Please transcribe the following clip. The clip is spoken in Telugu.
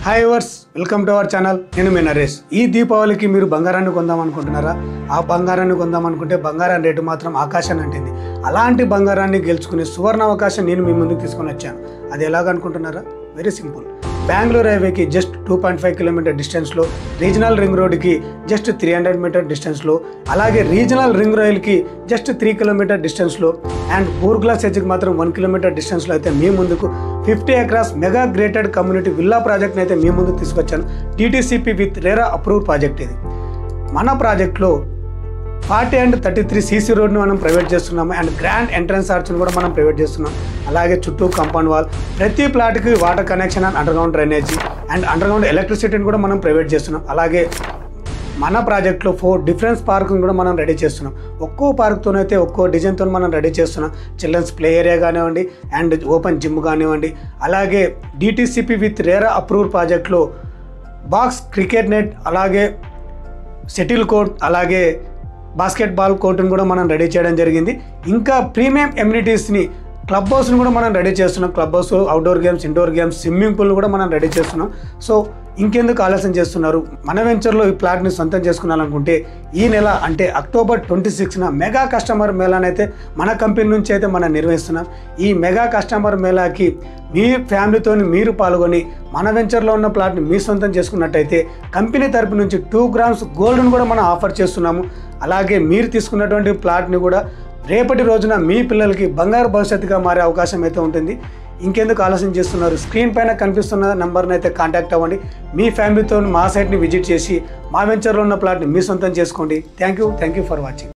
Hi viewers welcome to our channel. నేను మీ నరేష్. ఈ దీపావళికి మీరు బంగారాన్ని కొందాం అనుకుంటున్నారా? ఆ బంగారాన్ని కొందాం అనుకుంటే బంగారం రేటు మాత్రం ఆకాశాన్ని అంటింది. అలాంటి బంగారాన్ని గెలుచుకునే సువర్ణ అవకాశం నేను మీ ముందుకు తీసుకొని వచ్చాను. అది ఎలాగనుకుంటున్నారా? Very simple. బెంగళూరు హైవేకి జస్ట్ 2.5 కిలోమీటర్ డిస్టెన్స్లో, రీజనల్ రింగ్ రోడ్కి జస్ట్ 300 మీటర్ డిస్టెన్స్లో, అలాగే రీజనల్ రింగ్ రైల్కి జస్ట్ 3 కిలోమీటర్ డిస్టెన్స్లో అండ్ బూర్గ్లా సెజ్కి మాత్రం 1 కిలోమీటర్ డిస్టెన్స్లో అయితే మీ ముందుకు 50 acres mega gated community villa ప్రాజెక్ట్ని అయితే మీ ముందుకు తీసుకొచ్చాను. TTCP with RERA approve project ఇది. మన ప్రాజెక్ట్లో 40 and 33 సీసీ రోడ్ని మనం ప్రైవేట్ చేస్తున్నాము అండ్ గ్రాండ్ ఎంట్రన్స్ ఆర్చ్ని కూడా మనం ప్రైవేట్ చేస్తున్నాం. అలాగే చుట్టూ కాంపౌండ్ వాల్, ప్రతి ప్లాట్కి water connection and underground drainage and underground ఎలక్ట్రిసిటీని కూడా మనం ప్రైవేట్ చేస్తున్నాం. అలాగే మన ప్రాజెక్ట్లో 4 డిఫరెన్స్ పార్క్ని కూడా మనం రెడీ చేస్తున్నాం. ఒక్కో పార్క్తోనైతే ఒక్కో డిజైన్తో మనం రెడీ చేస్తున్నాం. చిల్డ్రన్స్ ప్లే ఏరియా కానివ్వండి అండ్ ఓపెన్ జిమ్ కానివ్వండి. అలాగే డిటీసీపీ విత్ రెరా అప్రూవ్ ప్రాజెక్ట్లో బాక్స్, క్రికెట్ నెట్, అలాగే షటిల్ కోర్ట్, అలాగే బాస్కెట్బాల్ కోర్టును కూడా మనం రెడీ చేయడం జరిగింది. ఇంకా ప్రీమియం ఎమ్యూనిటీస్ని, క్లబ్ హౌస్ని కూడా మనం రెడీ చేస్తున్నాం. Clubhouse, outdoor games, indoor games, swimming pool కూడా మనం రెడీ చేస్తున్నాం. సో ఇంకెందుకు ఆలస్యం చేస్తున్నారు? మన వెంచర్లో ఈ ప్లాట్ని సొంతం చేసుకున్నాలనుకుంటే ఈ నెల అంటే అక్టోబర్ 26న మెగా కస్టమర్ మేళానైతే మన కంపెనీ నుంచి అయితే మనం నిర్వహిస్తున్నాం. ఈ మెగా కస్టమర్ మేళాకి మీ ఫ్యామిలీతో మీరు పాల్గొని మన వెంచర్లో ఉన్న ప్లాట్ని మీ సొంతం చేసుకున్నట్టయితే కంపెనీ తరపు నుంచి 2 గ్రామ్స్ గోల్డ్ను కూడా మనం ఆఫర్ చేస్తున్నాము. అలాగే మీరు తీసుకున్నటువంటి ప్లాట్ని కూడా రేపటి రోజున మీ పిల్లలకి బంగారు భవిష్యత్తుగా మారే అవకాశం అయితే ఉంటుంది. ఇంకెందుకు ఆలస్యం చేస్తున్నారు? స్క్రీన్ పైన కనిపిస్తున్న నెంబర్ని అయితే కాంటాక్ట్ అవ్వండి. మీ ఫ్యామిలీతో మా సైట్ని విజిట్ చేసి మా వెంచర్లో ఉన్న ప్లాట్ని మీ సొంతం చేసుకోండి. Thank you for watching.